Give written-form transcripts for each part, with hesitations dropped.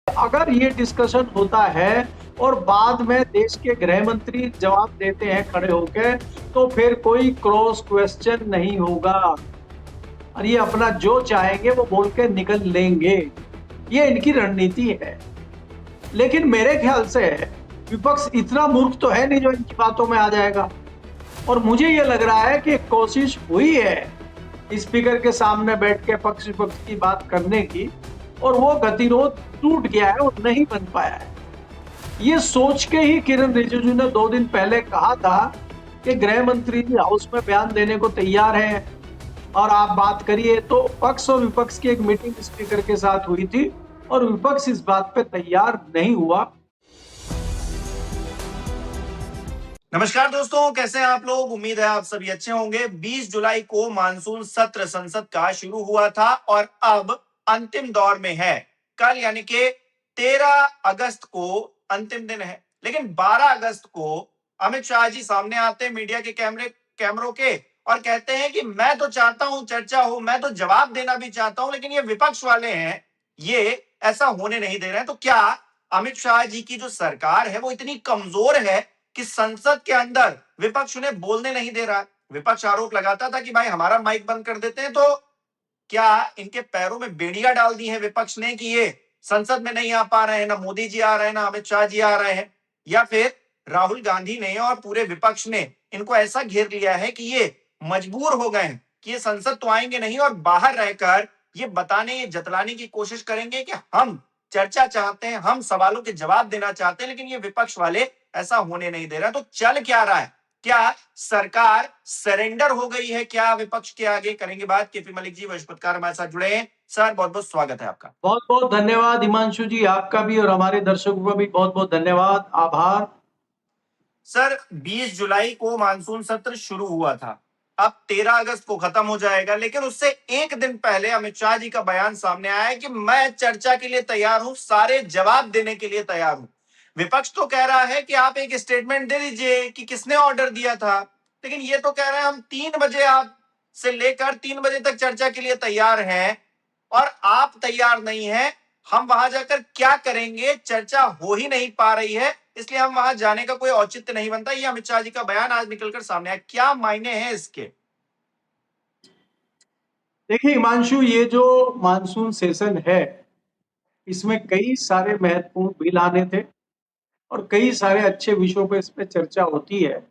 अगर ये डिस्कशन होता है और बाद में देश के गृह मंत्री जवाब देते हैं खड़े होकर, तो फिर कोई क्रॉस क्वेश्चन नहीं होगा और ये अपना जो चाहेंगे वो बोल के निकल लेंगे। ये इनकी रणनीति है। लेकिन मेरे ख्याल से विपक्ष इतना मूर्ख तो है नहीं जो इनकी बातों में आ जाएगा। और मुझे ये लग रहा है कि कोशिश हुई है स्पीकर के सामने बैठ के पक्ष विपक्ष की बात करने की, और वो गतिरोध टूट गया है और नहीं बन पाया है। ये सोच के ही किरण रिजिजू ने 2 दिन पहले कहा था कि गृह मंत्री जी हाउस में बयान देने को तैयार हैं और आप बात करिए। तो पक्ष और विपक्ष की एक मीटिंग स्पीकर के साथ हुई थी और विपक्ष इस बात पे तैयार नहीं हुआ। नमस्कार दोस्तों, कैसे हैं आप लोग। उम्मीद है आप सभी अच्छे होंगे। 20 जुलाई को मानसून सत्र संसद का शुरू हुआ था और अब अंतिम दौर में है। कल यानी कि 13 अगस्त को अंतिम दिन है, लेकिन 12 अगस्त को अमित शाह जी सामने आते हैं मीडिया के कैमरों के और कहते हैं कि मैं तो चाहता हूं चर्चा हो, मैं तो जवाब देना भी चाहता हूं, लेकिन ये विपक्ष वाले हैं, ये ऐसा होने नहीं दे रहे हैं। तो क्या अमित शाह जी की जो सरकार है वो इतनी कमजोर है कि संसद के अंदर विपक्ष उन्हें बोलने नहीं दे रहा। विपक्ष आरोप लगाता था कि भाई हमारा माइक बंद कर देते हैं। तो क्या इनके पैरों में बेड़ियां डाल दी है विपक्ष ने कि ये संसद में नहीं आ पा रहे हैं, ना मोदी जी आ रहे हैं, ना अमित शाह जी आ रहे हैं, या फिर राहुल गांधी ने और पूरे विपक्ष ने इनको ऐसा घेर लिया है कि ये मजबूर हो गए हैं कि ये संसद तो आएंगे नहीं और बाहर रहकर ये बताने, ये जतलाने की कोशिश करेंगे कि हम चर्चा चाहते हैं, हम सवालों के जवाब देना चाहते हैं, लेकिन ये विपक्ष वाले ऐसा होने नहीं दे रहा। तो चल क्या रहा है? क्या सरकार सरेंडर हो गई है क्या विपक्ष के आगे? करेंगे बात। केपी मलिक जी वरिष्ठ पत्रकार हमारे साथ जुड़े हैं। सर, बहुत बहुत स्वागत है आपका। बहुत बहुत धन्यवाद हिमांशु जी, आपका भी और हमारे दर्शकों का भी बहुत बहुत धन्यवाद, आभार। सर, 20 जुलाई को मानसून सत्र शुरू हुआ था, अब 13 अगस्त को खत्म हो जाएगा, लेकिन उससे एक दिन पहले अमित शाह जी का बयान सामने आया है कि मैं चर्चा के लिए तैयार हूं, सारे जवाब देने के लिए तैयार हूं। विपक्ष तो कह रहा है कि आप एक स्टेटमेंट दे दीजिए कि किसने ऑर्डर दिया था, लेकिन ये तो कह रहे हैं हम 3 बजे आप से लेकर 3 बजे तक चर्चा के लिए तैयार हैं और आप तैयार नहीं हैं। हम वहां जाकर क्या करेंगे, चर्चा हो ही नहीं पा रही है, इसलिए हम वहां जाने का कोई औचित्य नहीं बनता। ये अमित शाह जी का बयान आज निकलकर सामने आया, क्या मायने हैं इसके? देखिए हिमांशु, ये जो मानसून सेशन है इसमें कई सारे महत्वपूर्ण बिल आने थे और कई सारे अच्छे विषयों पर इस पे चर्चा होती है।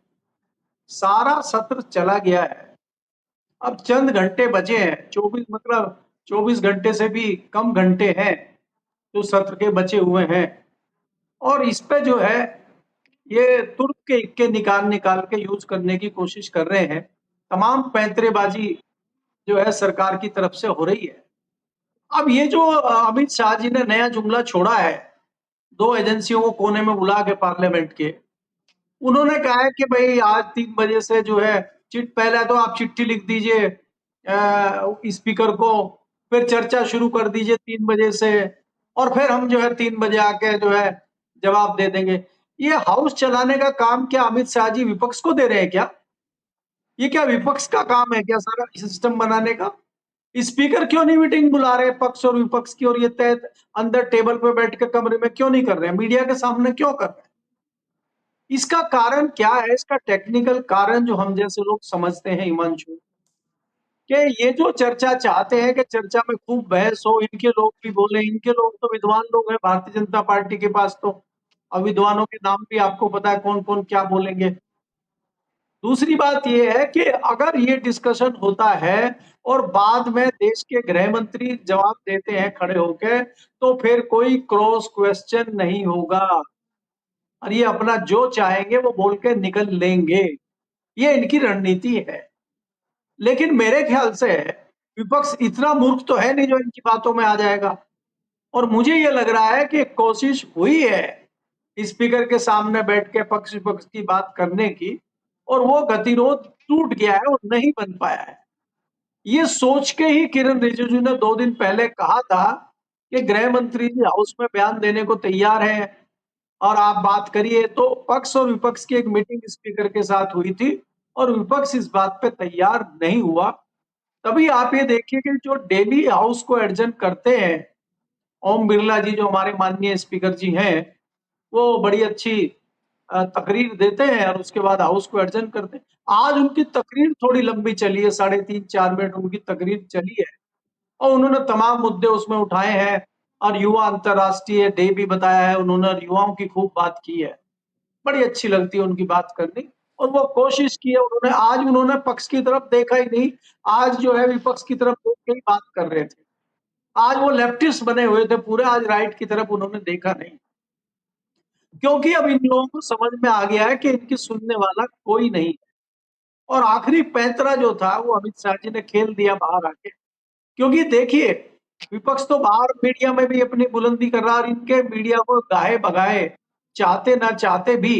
सारा सत्र चला गया है, अब चंद घंटे बचे हैं। 24 घंटे से भी कम घंटे हैं जो सत्र के बचे हुए हैं, और इस पे जो है ये तुर्क के इक्के निकाल निकाल के यूज करने की कोशिश कर रहे हैं। तमाम पैंतरेबाजी जो है सरकार की तरफ से हो रही है। अब ये जो अमित शाह जी ने नया जुमला छोड़ा है, 2 एजेंसियों को कोने में बुला के पार्लियामेंट के, उन्होंने कहा है कि भाई आज 3 बजे से जो है चिट पहले तो आप चिट्ठी लिख दीजिए स्पीकर को, फिर चर्चा शुरू कर दीजिए 3 बजे से, और फिर हम जो है 3 बजे आके जो है जवाब दे देंगे। ये हाउस चलाने का काम क्या अमित शाह जी विपक्ष को दे रहे हैं क्या? ये क्या विपक्ष का काम है क्या सारा सिस्टम बनाने का? स्पीकर क्यों नहीं मीटिंग बुला रहे पक्ष और विपक्ष की, और ये तय अंदर टेबल पे बैठ के कमरे में क्यों नहीं कर रहे हैं, मीडिया के सामने क्यों कर रहे हैं? इसका कारण क्या है? इसका टेक्निकल कारण जो हम जैसे लोग समझते हैं हिमांशु, कि ये जो चर्चा चाहते हैं कि चर्चा में खूब बहस हो, इनके लोग भी बोले, इनके लोग तो विद्वान लोग हैं भारतीय जनता पार्टी के पास, तो अविद्वानों के नाम भी आपको पता है कौन कौन क्या बोलेंगे। दूसरी बात यह है कि अगर ये डिस्कशन होता है और बाद में देश के गृह मंत्री जवाब देते हैं खड़े होकर, तो फिर कोई क्रॉस क्वेश्चन नहीं होगा और ये अपना जो चाहेंगे वो बोल के निकल लेंगे। ये इनकी रणनीति है। लेकिन मेरे ख्याल से विपक्ष इतना मूर्ख तो है नहीं जो इनकी बातों में आ जाएगा। और मुझे ये लग रहा है कि कोशिश हुई है स्पीकर के सामने बैठ के पक्ष विपक्ष की बात करने की, और वो गतिरोध टूट गया है और नहीं बन पाया है। ये सोच के ही किरण रिजिजू ने 2 दिन पहले कहा था कि गृह मंत्री जी हाउस में बयान देने को तैयार हैं और आप बात करिए। तो पक्ष और विपक्ष की एक मीटिंग स्पीकर के साथ हुई थी और विपक्ष इस बात पे तैयार नहीं हुआ। तभी आप ये देखिए कि जो डेली हाउस को एडजर्न करते हैं ओम बिरला जी जो हमारे माननीय स्पीकर जी हैं, वो बड़ी अच्छी तकरीर देते हैं और उसके बाद हाउस को एडजर्न करते हैं। आज उनकी तकरीर थोड़ी लंबी चली है, 3.5-4 मिनट उनकी तकरीर चली है और उन्होंने तमाम मुद्दे उसमें उठाए हैं और युवा अंतर्राष्ट्रीय डे भी बताया है उन्होंने, युवाओं की खूब बात की है। बड़ी अच्छी लगती है उनकी बात करनी और वो कोशिश की है उन्होंने। आज उन्होंने पक्ष की तरफ देखा ही नहीं, आज जो है विपक्ष की तरफ देख के ही बात कर रहे थे। आज वो लेफ्टिस्ट बने हुए थे पूरे, आज राइट की तरफ उन्होंने देखा नहीं, क्योंकि अब इन लोगों को समझ में आ गया है कि इनकी सुनने वाला कोई नहीं है। और आखिरी पैंतरा जो था वो अमित शाह जी ने खेल दिया बाहर आके, क्योंकि देखिए विपक्ष तो बाहर मीडिया में भी अपनी बुलंदी कर रहा है और इनके मीडिया को गाए भगाए चाहते ना चाहते भी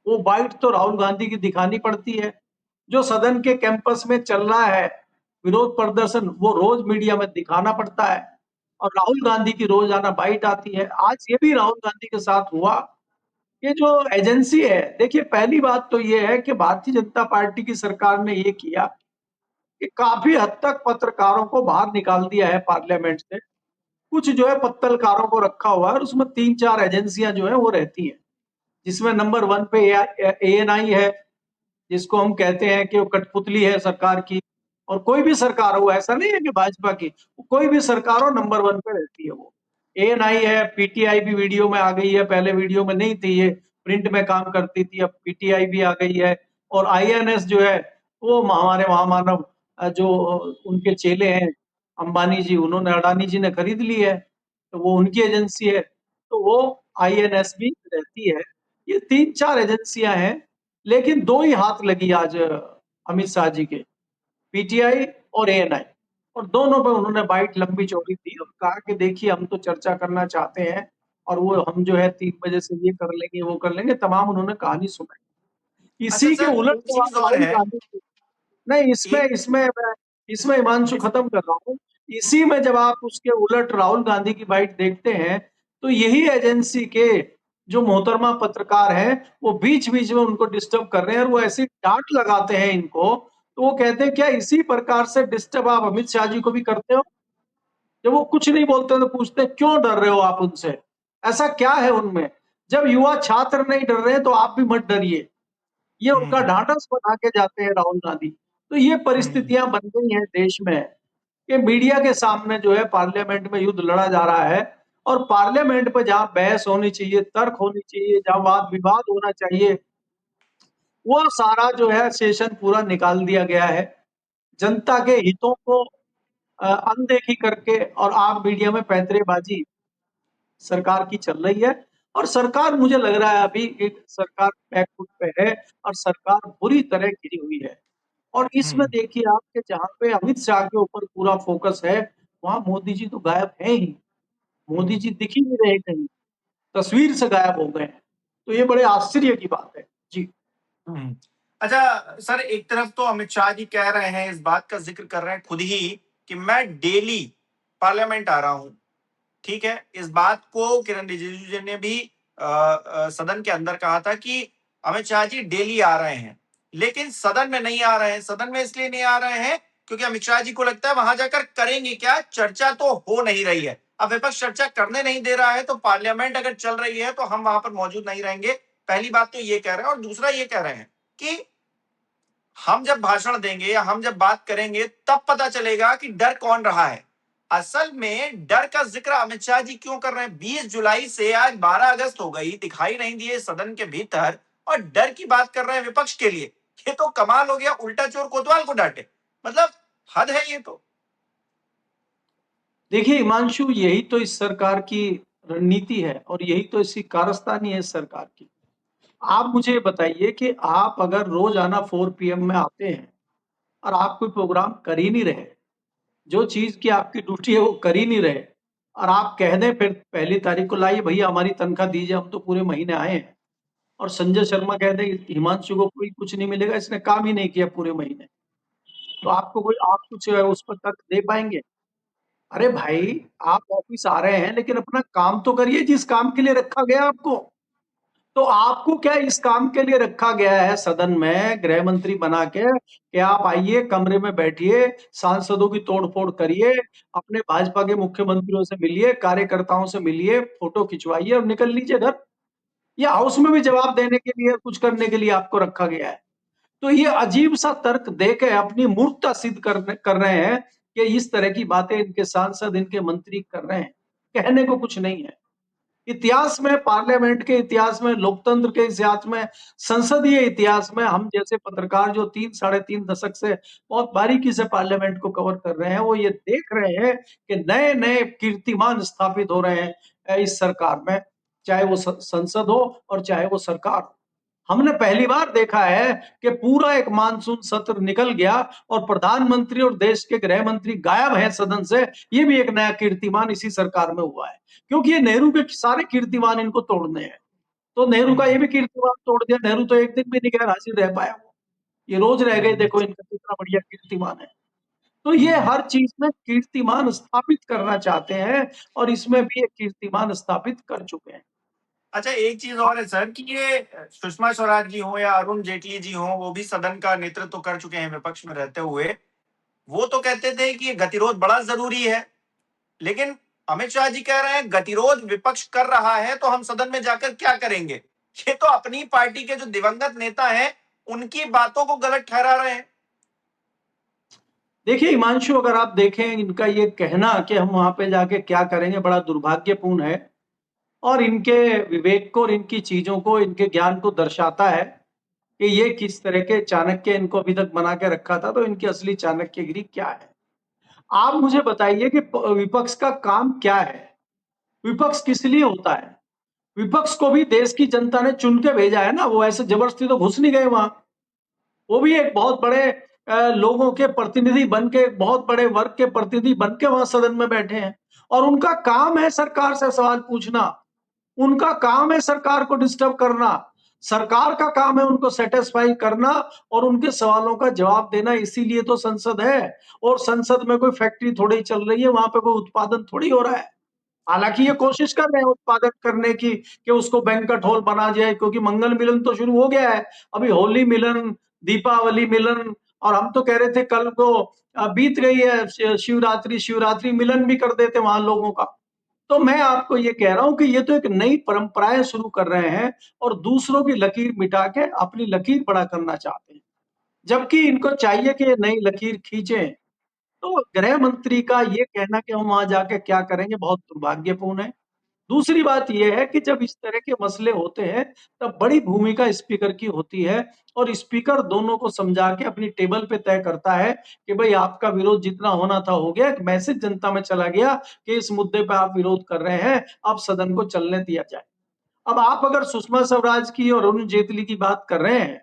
वो बाइट तो राहुल गांधी की दिखानी पड़ती है। जो सदन के कैंपस में चल रहा है विरोध प्रदर्शन, वो रोज मीडिया में दिखाना पड़ता है और राहुल गांधी की रोजाना बाइट आती है। आज ये भी राहुल गांधी के साथ हुआ। ये जो एजेंसी है, देखिए पहली बात तो ये है कि भारतीय जनता पार्टी की सरकार ने ये किया कि काफी हद तक पत्रकारों को बाहर निकाल दिया है पार्लियामेंट से। कुछ जो है पत्रकारों को रखा हुआ है और उसमें 3-4 एजेंसियां जो है वो रहती हैं, जिसमें नंबर 1 पे एएनआई है, जिसको हम कहते हैं कि वो कठपुतली है सरकार की। और कोई भी सरकार हो, ऐसा नहीं है कि भाजपा की, कोई भी सरकार हो नंबर 1 पे रहती है वो। एएनआई है, पीटीआई भी वीडियो में आ गई है, पहले वीडियो में नहीं थी, ये प्रिंट में काम करती थी, अब पीटीआई भी आ गई है। और आईएनएस जो है वो हमारे महामानव जो उनके चेले हैं अंबानी जी, उन्होंने, अडानी जी ने खरीद ली है, तो वो उनकी एजेंसी है, तो वो आईएनएस भी रहती है। ये 3-4 एजेंसियां हैं, लेकिन दो ही हाथ लगी आज अमित शाह जी के, पीटीआई और एएनआई, और दोनों पे उन्होंने बाइट लंबी चौड़ी दी और कहा कि देखिए हम तो चर्चा करना चाहते हैं और वो हम जो है 3 बजे से ये कर लेंगे वो कर लेंगे, तमाम उन्होंने कहानी सुनाई। अच्छा इसी के सर, उलट एक जवाब चीज और राहुल है। गांधी नहीं, इसमें एक इसमें इसमें हिमांशु खत्म कर रहा हूँ। इसी में जब आप उसके उलट राहुल गांधी की बाइट देखते हैं, तो यही एजेंसी के जो मोहतरमा पत्रकार हैं, वो बीच-बीच में उनको डिस्टर्ब कर रहे हैं और वो ऐसी डाँट लगाते हैं इनको, तो वो कहते हैं क्या इसी प्रकार से डिस्टर्ब आप अमित शाह जी को भी करते हो? जब वो कुछ नहीं बोलते तो पूछते हैं क्यों डर रहे हो आप उनसे? ऐसा क्या है उनमें? जब युवा छात्र नहीं डर रहे हैं तो आप भी मत डरिए। ये उनका हम्म ढांढस बना के जाते हैं राहुल गांधी। तो ये हम्म परिस्थितियां बन गई हैं देश में कि मीडिया के सामने जो है पार्लियामेंट में युद्ध लड़ा जा रहा है और पार्लियामेंट पे जहां बहस होनी चाहिए, तर्क होनी चाहिए, जहां वाद विवाद होना चाहिए, वो सारा जो है सेशन पूरा निकाल दिया गया है। जनता के हितों को अनदेखी करके और आप मीडिया में पैंतरेबाजी सरकार की चल रही है। और सरकार, मुझे लग रहा है अभी एक सरकार बैकफुट पे है और सरकार बुरी तरह गिरी हुई है। और इसमें हम्म देखिए आप कि जहाँ पे अमित शाह के ऊपर पूरा फोकस है, वहाँ मोदी जी तो गायब हैं ही। मोदी हम्म जी दिख ही नहीं रहे कहीं, तस्वीर से गायब हो गए हैं। तो ये बड़े आश्चर्य की बात है। जी। हम्म। अच्छा सर, एक तरफ तो अमित शाह जी कह रहे हैं, इस बात का जिक्र कर रहे हैं खुद ही कि मैं डेली पार्लियामेंट आ रहा हूं। ठीक है, इस बात को किरण रिजिजू जी ने भी सदन के अंदर कहा था कि अमित शाह जी डेली आ रहे हैं, लेकिन सदन में नहीं आ रहे हैं। सदन में इसलिए नहीं आ रहे हैं क्योंकि अमित शाह जी को लगता है वहां जाकर करेंगे क्या, चर्चा तो हो नहीं रही है। अब विपक्ष चर्चा करने नहीं दे रहा है तो पार्लियामेंट अगर चल रही है तो हम वहां पर मौजूद नहीं रहेंगे। पहली बात तो ये कह रहे हैं, और दूसरा ये कह रहे हैं कि हम जब भाषण देंगे या हम जब बात करेंगे तब पता चलेगा कि डर कौन रहा है। असल में डर का जिक्र अमित शाह जी क्यों कर रहे हैं? 20 जुलाई से आज 12 अगस्त हो गई, दिखाई नहीं दिए सदन के भीतर, और डर की बात कर रहे हैं विपक्ष के लिए। ये तो कमाल हो गया, उल्टा चोर कोतवाल को डांटे। मतलब हद है ये तो। देखिए हिमांशु, यही तो इस सरकार की रणनीति है और यही तो इसकी कारस्तानी है इस सरकार की। आप मुझे बताइए कि आप अगर रोजाना 4 पीएम में आते हैं और आप कोई प्रोग्राम कर ही नहीं रहे, जो चीज की आपकी ड्यूटी है वो कर ही नहीं रहे, और आप कह दें फिर 1 तारीख को लाइए भैया हमारी तनख्वाह दीजिए, हम तो पूरे महीने आए हैं, और संजय शर्मा कह दे हिमांशु को कोई कुछ नहीं मिलेगा, इसने काम ही नहीं किया पूरे महीने, तो आपको कोई, आप कुछ उस पर तर्क दे पाएंगे? अरे भाई, आप ऑफिस आ रहे हैं लेकिन अपना काम तो करिए जिस काम के लिए रखा गया आपको। तो आपको क्या इस काम के लिए रखा गया है सदन में गृह मंत्री बना के कि आप आइए कमरे में बैठिए, सांसदों की तोड़-फोड़ करिए, अपने भाजपा के मुख्यमंत्रियों से मिलिए, कार्यकर्ताओं से मिलिए, फोटो खिंचवाइए और निकल लीजिए घर? या हाउस में भी जवाब देने के लिए, कुछ करने के लिए आपको रखा गया है? तो ये अजीब-सा तर्क देके अपनी मूर्खता सिद्ध कर रहे हैं कि इस तरह की बातें इनके सांसद, इनके मंत्री कर रहे हैं। कहने को कुछ नहीं है। इतिहास में, पार्लियामेंट के इतिहास में, लोकतंत्र के इतिहास में, संसदीय इतिहास में हम जैसे पत्रकार जो 3 साढ़े 3 दशक से बहुत बारीकी से पार्लियामेंट को कवर कर रहे हैं, वो ये देख रहे हैं कि नए-नए कीर्तिमान स्थापित हो रहे हैं इस सरकार में, चाहे वो संसद हो और चाहे वो सरकार हो। हमने पहली बार देखा है कि पूरा एक मानसून सत्र निकल गया और प्रधानमंत्री और देश के गृह मंत्री गायब हैं सदन से। ये भी एक नया कीर्तिमान इसी सरकार में हुआ है, क्योंकि ये नेहरू के सारे कीर्तिमान इनको तोड़ने हैं। तो नेहरू का ये भी कीर्तिमान तोड़ दिया। नेहरू तो एक दिन भी नहीं गैर हाजिर रह पाया वो। ये रोज रह गए, देखो इनका कितना बढ़िया कीर्तिमान है। तो ये हर चीज में कीर्तिमान स्थापित करना चाहते हैं और इसमें भी एक कीर्तिमान स्थापित कर चुके हैं। अच्छा, एक चीज और है सर कि ये सुषमा स्वराज जी हो या अरुण जेटली जी हो, वो भी सदन का नेतृत्व तो कर चुके हैं विपक्ष में रहते हुए। वो तो कहते थे कि ये गतिरोध बड़ा जरूरी है, लेकिन अमित शाह जी कह रहे हैं गतिरोध विपक्ष कर रहा है तो हम सदन में जाकर क्या करेंगे। ये तो अपनी पार्टी के जो दिवंगत नेता हैं उनकी बातों को गलत ठहरा रहे हैं। देखिए हिमांशु, अगर आप देखें इनका ये कहना कि हम वहां पे जाके क्या करेंगे, बड़ा दुर्भाग्यपूर्ण है और इनके विवेक को और इनकी चीजों को, इनके ज्ञान को दर्शाता है कि ये किस तरह के चाणक्य इनको अभी तक बना के रखा था, तो इनकी असली चाणक्यगिरी क्या है। आप मुझे बताइए कि विपक्ष का काम क्या है? विपक्ष किस लिए होता है? विपक्ष को भी देश की जनता ने चुन के भेजा है ना, वो ऐसे जबरदस्ती तो घुस नहीं गए वहां। वो भी एक बहुत बड़े लोगों के प्रतिनिधि बन के, बहुत बड़े वर्ग के प्रतिनिधि बन के वहां सदन में बैठे हैं और उनका काम है सरकार से सवाल पूछना। उनका काम है सरकार को डिस्टर्ब करना। सरकार का काम है उनको सेटिस्फाई करना और उनके सवालों का जवाब देना। इसीलिए तो संसद है। और संसद में कोई फैक्ट्री थोड़ी चल रही है, वहां पे कोई उत्पादन थोड़ी हो रहा है। हालांकि ये कोशिश कर रहे हैं उत्पादन करने की कि उसको बैंक्वेट हॉल बना जाए, क्योंकि मंगल मिलन तो शुरू हो गया है। अभी होली मिलन, दीपावली मिलन, और हम तो कह रहे थे कल को बीत गई है शिवरात्रि, शिवरात्रि मिलन भी कर देते वहां लोगों का। तो मैं आपको ये कह रहा हूं कि ये तो एक नई परंपराएं शुरू कर रहे हैं और दूसरों की लकीर मिटा के अपनी लकीर बड़ा करना चाहते हैं, जबकि इनको चाहिए कि ये नई लकीर खींचे। तो गृह मंत्री का ये कहना कि हम वहां जाके क्या करेंगे, बहुत दुर्भाग्यपूर्ण है। दूसरी बात ये है कि जब इस तरह के मसले होते हैं, तब बड़ी भूमिका स्पीकर की होती है और स्पीकर दोनों को समझा के अपनी टेबल पे तय करता है कि भाई आपका विरोध जितना होना था हो गया। एक मैसेज जनता में चला गया कि इस मुद्दे पे आप विरोध कर रहे हैं, अब सदन को चलने दिया जाए। अब आप अगर सुषमा स्वराज की और अरुण जेटली की बात कर रहे हैं,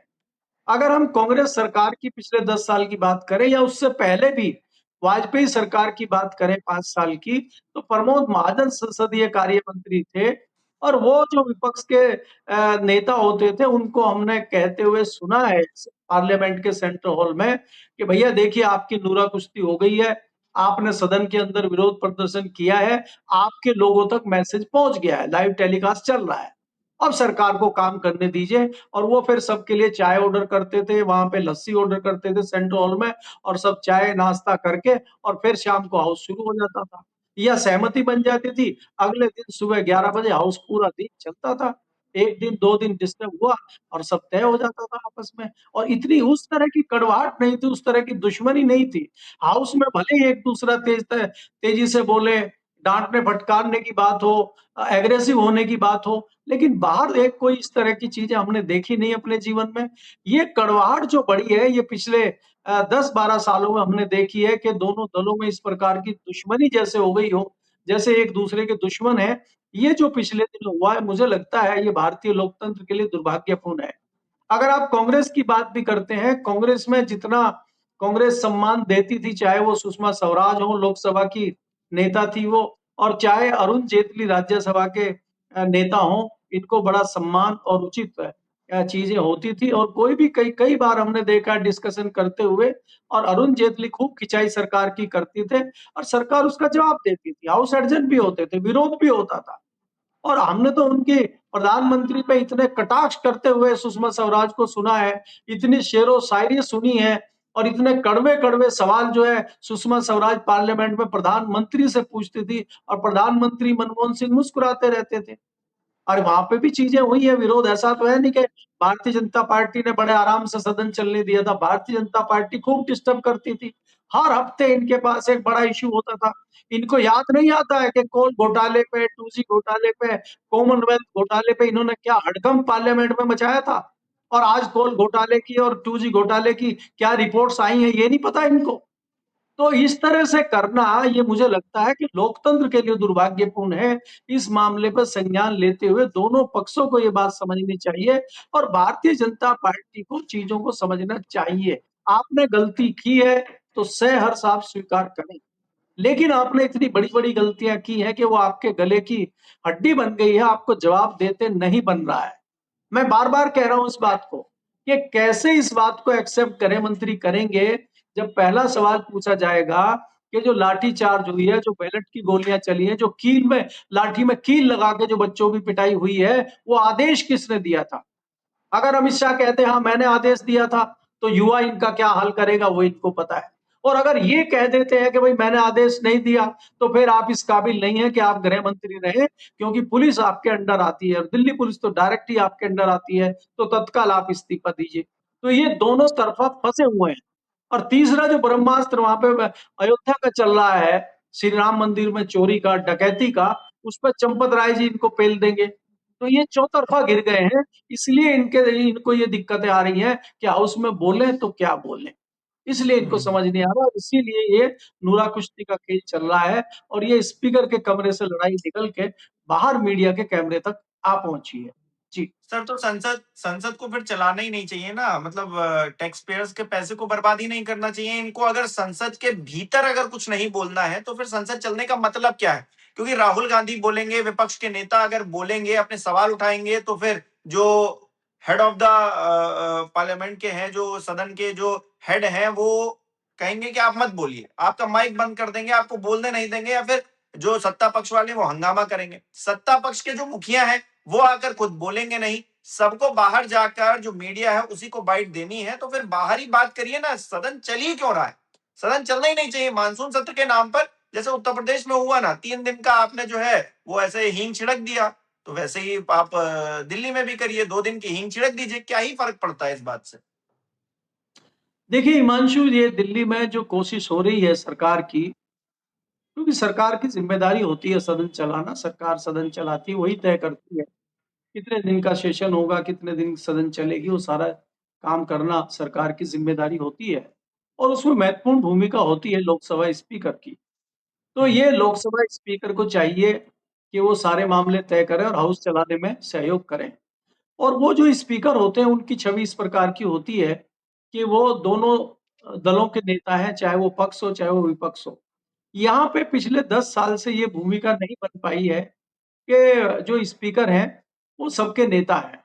अगर हम कांग्रेस सरकार की पिछले 10 साल की बात करें या उससे पहले भी वाजपेयी सरकार की बात करें 5 साल की, तो प्रमोद महाजन संसदीय कार्य मंत्री थे और वो जो विपक्ष के नेता होते थे, उनको हमने कहते हुए सुना है पार्लियामेंट के सेंट्रल हॉल में कि भैया देखिए आपकी नूरा कुश्ती हो गई है, आपने सदन के अंदर विरोध प्रदर्शन किया है, आपके लोगों तक मैसेज पहुंच गया है, लाइव टेलीकास्ट चल रहा है। अब सरकार को काम करने दीजिए। और वो फिर सबके लिए चाय ऑर्डर करते थे, वहां पे लस्सी ऑर्डर करते थे सेंट्रल हॉल में और सब चाय नाश्ता करके और फिर शाम को हाउस शुरू हो जाता था या सहमति बन जाती थी। अगले दिन सुबह 11 बजे हाउस पूरा दिन चलता था। एक दिन 2 दिन डिस्टर्ब हुआ और सब तय हो जाता था आपस में। और इतनी उस तरह की कड़वाहट नहीं थी, उस तरह की दुश्मनी नहीं थी। हाउस में भले ही एक दूसरा तेजी से बोले, डांटने फटकारने की बात हो, एग्रेसिव होने की बात हो, लेकिन बाहर एक कोई इस तरह की चीजें हमने देखी नहीं अपने जीवन में। ये कड़वाहट जो बढ़ी है, ये पिछले 10-12 सालों में हमने देखी है कि दोनों दलों में इस प्रकार की दुश्मनी जैसे हो गई हो, जैसे एक दूसरे के दुश्मन हैं। ये जो पिछले दिनों हुआ है, मुझे लगता है ये भारतीय लोकतंत्र के लिए दुर्भाग्यपूर्ण है। अगर आप कांग्रेस की बात भी करते हैं, कांग्रेस में जितना कांग्रेस सम्मान देती थी, चाहे वो सुषमा स्वराज हो, लोकसभा की नेता थी वो, और चाहे अरुण जेटली राज्यसभा के नेता हों, इनको बड़ा सम्मान और उचित चीजें होती थी और कोई भी कई कई बार हमने देखा डिस्कशन करते हुए, और अरुण जेटली खूब खिंचाई सरकार की करते थे और सरकार उसका जवाब देती थी, हाउस एडजर्न भी होते थे, विरोध भी होता था और हमने तो उनके प्रधानमंत्री पे इतने कटाक्ष करते हुए सुषमा स्वराज को सुना है, इतनी शेरो शायरी सुनी है और इतने कड़वे-कड़वे सवाल जो है सुषमा स्वराज पार्लियामेंट में प्रधानमंत्री से पूछती थी और प्रधानमंत्री मनमोहन सिंह मुस्कुराते रहते थे। और वहां पे भी चीजें हुई है, विरोध ऐसा तो है नहीं कि भारतीय जनता पार्टी ने बड़े आराम से सदन चलने दिया था। भारतीय जनता पार्टी खूब डिस्टर्ब करती थी। हर हफ्ते इनके पास एक बड़ा इश्यू होता था। इनको याद नहीं आता है कि कोल घोटाले पे, 2G घोटाले पे, कॉमनवेल्थ घोटाले पे इन्होंने क्या हड़कंप पार्लियामेंट में मचाया था। और आज कोल घोटाले की और 2G घोटाले की क्या रिपोर्ट्स आई हैं, ये नहीं पता इनको। तो इस तरह से करना ये मुझे लगता है कि लोकतंत्र के लिए दुर्भाग्यपूर्ण है। इस मामले पर संज्ञान लेते हुए दोनों पक्षों को ये बात समझनी चाहिए और भारतीय जनता पार्टी को चीजों को समझना चाहिए। आपने गलती की है तो सहर्ष आप स्वीकार करें। लेकिन आपने इतनी बड़ी-बड़ी गलतियां की हैं कि वो आपके गले की हड्डी बन गई है, आपको जवाब देते नहीं बन रहा है। मैं बार-बार कह रहा हूं इस बात को कि कैसे इस बात को एक्सेप्ट गृह मंत्री करेंगे जब पहला सवाल पूछा जाएगा कि जो लाठी चार्ज हुई है, जो बैलेट की गोलियां चली हैं, जो कील में लाठी में कील लगा के जो बच्चों की पिटाई हुई है, वो आदेश किसने दिया था? अगर अमित शाह कहते हैं हाँ मैंने आदेश दिया था, तो युवा इनका क्या हाल करेगा वो इनको पता है। और अगर ये कह देते हैं कि भाई मैंने आदेश नहीं दिया, तो फिर आप इस काबिल नहीं है कि आप गृह मंत्री रहे, क्योंकि पुलिस आपके अंडर आती है और दिल्ली पुलिस तो डायरेक्ट ही आपके अंडर आती है, तो तत्काल आप इस्तीफा दीजिए। तो ये दोनों तरफा फंसे हुए हैं। और तीसरा जो ब्रह्मास्त्र वहां पे अयोध्या का चल रहा है, श्री राम मंदिर में चोरी का, डकैती का, उस पर चंपत राय जी इनको पेल देंगे। तो ये चौतरफा गिर गए हैं, इसलिए इनको ये दिक्कतें आ रही हैं कि हाउस में बोले तो क्या बोले। इसलिए इनको हम्म। समझ नहीं आ रहा और इसीलिए ये नूरा कुश्ती का खेल चल रहा है और ये स्पीकर के कमरे से लड़ाई निकल के बाहर मीडिया के कैमरे तक आ पहुंची है। जी। सर, तो संसद संसद को फिर चलाना ही नहीं चाहिए ना, मतलब टैक्स पेयर्स के पैसे को बर्बाद ही नहीं करना चाहिए इनको। अगर संसद के भीतर अगर कुछ नहीं बोलना है तो फिर संसद चलने का मतलब क्या है? क्योंकि राहुल गांधी बोलेंगे, विपक्ष के नेता अगर बोलेंगे, अपने सवाल उठाएंगे, तो फिर जो हेड ऑफ द पार्लियामेंट के हैं, जो सदन के जो हेड हैं, वो कहेंगे कि आप मत बोलिए, आपका माइक बंद कर देंगे, आपको बोलने नहीं देंगे, या फिर जो सत्ता पक्ष वाले वो हंगामा करेंगे। सत्ता पक्ष के जो मुखिया हैं वो आकर खुद बोलेंगे नहीं, सबको बाहर जाकर जो मीडिया है उसी को बाइट देनी है, तो फिर बाहर ही बात करिए ना, सदन चल ही क्यों रहा है? सदन चलना ही नहीं चाहिए मानसून सत्र के नाम पर। जैसे उत्तर प्रदेश में हुआ ना, 3 दिन का आपने जो है वो ऐसे हींग छिड़क दिया, तो वैसे ही आप दिल्ली में भी करिए, 2 दिन की हींग छिड़क दीजिए, क्या ही फर्क पड़ता है इस बात से? देखिए हिमांशु, ये दिल्ली में जो कोशिश हो रही है सरकार की, क्योंकि सरकार की जिम्मेदारी होती है सदन चलाना, सरकार सदन चलाती है, वही तय करती है कितने दिन का सेशन होगा, कितने दिन सदन चलेगी, वो सारा काम करना सरकार की जिम्मेदारी होती है और उसमें महत्वपूर्ण भूमिका होती है लोकसभा स्पीकर की। तो हम्म। ये लोकसभा स्पीकर को चाहिए कि वो सारे मामले तय करें और हाउस चलाने में सहयोग करें। और वो जो स्पीकर होते हैं उनकी छवि इस प्रकार की होती है कि वो दोनों दलों के नेता हैं, चाहे वो पक्ष हो चाहे वो विपक्ष हो। यहाँ पे पिछले 10 साल से ये भूमिका नहीं बन पाई है कि जो स्पीकर हैं, वो सबके नेता हैं।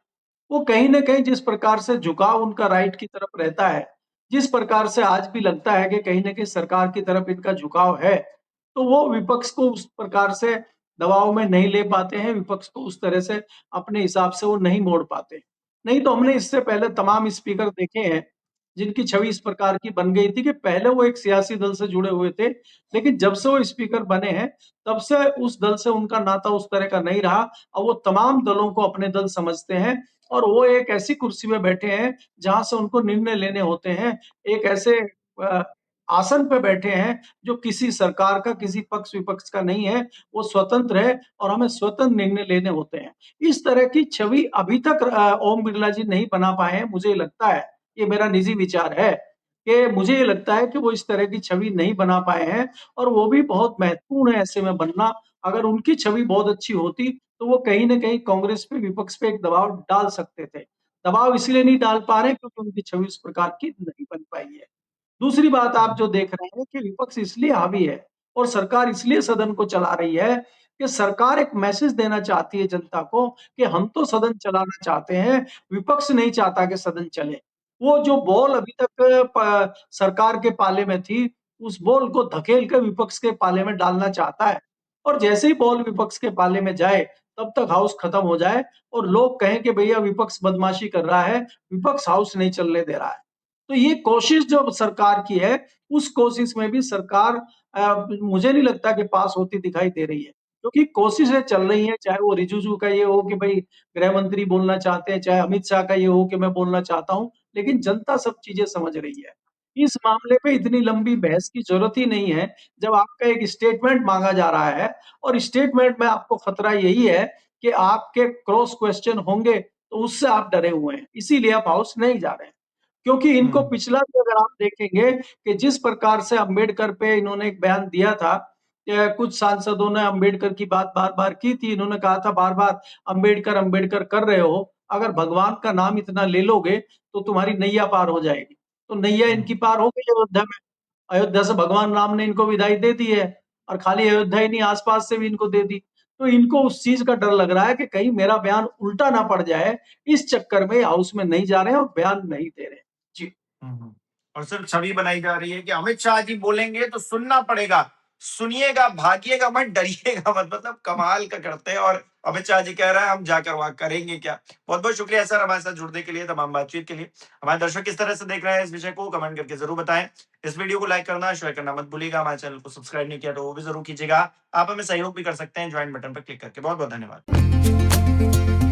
वो कहीं न कहीं जिस प्रकार से झुकाव उनका राइट की तरफ रहता है, जिस प्रकार से आज भी लगता है कि कहीं न कहीं सरकार की तरफ इनका झुकाव है, तो वो विपक्ष को उस प्रकार से दबाव में नहीं ले पाते हैं, विपक्ष को उस तरह से अपने हिसाब से वो नहीं मोड़ पाते। नहीं तो हमने इससे पहले तमाम स्पीकर देखे हैं, जिनकी छवि इस प्रकार की बन गई थी कि पहले वो एक सियासी दल से जुड़े हुए थे, लेकिन जब से वो स्पीकर बने हैं, तब से उस दल से उनका नाता उस तरह का नहीं रहा और वो तमाम दलों को अपने दल समझते हैं और वो एक ऐसी कुर्सी में बैठे हैं, जहाँ से उनको निर्णय लेने होते हैं। एक ऐसे अ, आसन पे बैठे हैं, जो किसी सरकार का, किसी पक्ष-विपक्ष का नहीं है, वो स्वतंत्र है और हमें स्वतंत्र निर्णय लेने होते हैं। इस तरह की छवि अभी तक ओम बिरला जी नहीं बना पाए हैं, मुझे लगता है, ये मेरा निजी विचार है, कि मुझे ये लगता है कि वो इस तरह की छवि नहीं बना पाए हैं और वो भी बहुत महत्वपूर्ण है ऐसे में बनना। अगर उनकी छवि बहुत अच्छी होती, तो वो कहीं न कहीं कांग्रेस पे, विपक्ष पे एक दबाव डाल सकते थे। दबाव इसलिए नहीं डाल पा रहे हैं क्योंकि उनकी छवि उस प्रकार की नहीं बन पाई है। दूसरी बात आप जो देख रहे हैं कि विपक्ष इसलिए हावी है और सरकार इसलिए सदन को चला रही है कि सरकार एक मैसेज देना चाहती है जनता को कि हम तो सदन चलाना चाहते हैं, विपक्ष नहीं चाहता कि सदन चले। वो जो बॉल अभी तक सरकार के पाले में थी, उस बॉल को धकेल कर विपक्ष के पाले में डालना चाहता है और जैसे ही बॉल विपक्ष के पाले में जाए, तब तक हाउस खत्म हो जाए और लोग कहें कि भैया विपक्ष बदमाशी कर रहा है, विपक्ष हाउस नहीं चलने दे रहा है। तो ये कोशिश जो सरकार की है, उस कोशिश में भी सरकार मुझे नहीं लगता कि पास होती दिखाई दे रही है, क्योंकि कोशिशें चल रही हैं, चाहे वो रिजिजू का ये हो कि भाई गृह मंत्री बोलना चाहते हैं, चाहे अमित शाह का ये हो कि मैं बोलना चाहता हूँ, लेकिन जनता सब चीजें समझ रही है। इस मामले पे इतनी लंबी बहस की जरूरत ही नहीं है, जब आपका एक स्टेटमेंट मांगा जा रहा है और स्टेटमेंट में आपको खतरा यही है कि आपके क्रॉस क्वेश्चन होंगे, तो उससे आप डरे हुए हैं, इसीलिए आप हाउस नहीं जा रहे हैं। क्योंकि इनको पिछला भी अगर आप देखेंगे कि जिस प्रकार से अंबेडकर पे इन्होंने एक बयान दिया था, कुछ सांसदों ने अंबेडकर की बात बार-बार की थी, इन्होंने कहा था बार-बार अंबेडकर, अंबेडकर कर रहे हो, अगर भगवान का नाम इतना ले लोगे, तो तुम्हारी नैया पार हो जाएगी। तो नैया इनकी पार हो गई अयोध्या में। अयोध्या से भगवान राम ने इनको विदाई दे दी है और खाली अयोध्या ही नहीं आसपास से भी इनको दे दी। तो इनको उस चीज का डर लग रहा है कि कहीं मेरा बयान उल्टा ना पड़ जाए, इस चक्कर में हाउस में नहीं जा रहे हैं और बयान नहीं दे रहे हैं। जी। और सिर्फ छवि बनाई जा रही है कि अमित शाह जी बोलेंगे तो सुनना पड़ेगा, सुनिएगा, भागिएगा मत, डरिएगा मत। मतलब कमाल का करते हैं। और अमित शाह जी कह रहे हैं हम जाकर वहां करेंगे क्या। बहुत बहुत शुक्रिया सर हमारे साथ जुड़ने के लिए, तमाम बातचीत के लिए। हमारे दर्शक किस तरह से देख रहे हैं इस विषय को कमेंट करके जरूर बताएं। इस वीडियो को लाइक करना, शेयर करना मत भूलिएगा। हमारे चैनल को सब्सक्राइब नहीं किया तो वो भी जरूर कीजिएगा। आप हमें सहयोग भी कर सकते हैं ज्वाइन बटन पर क्लिक करके। बहुत बहुत धन्यवाद।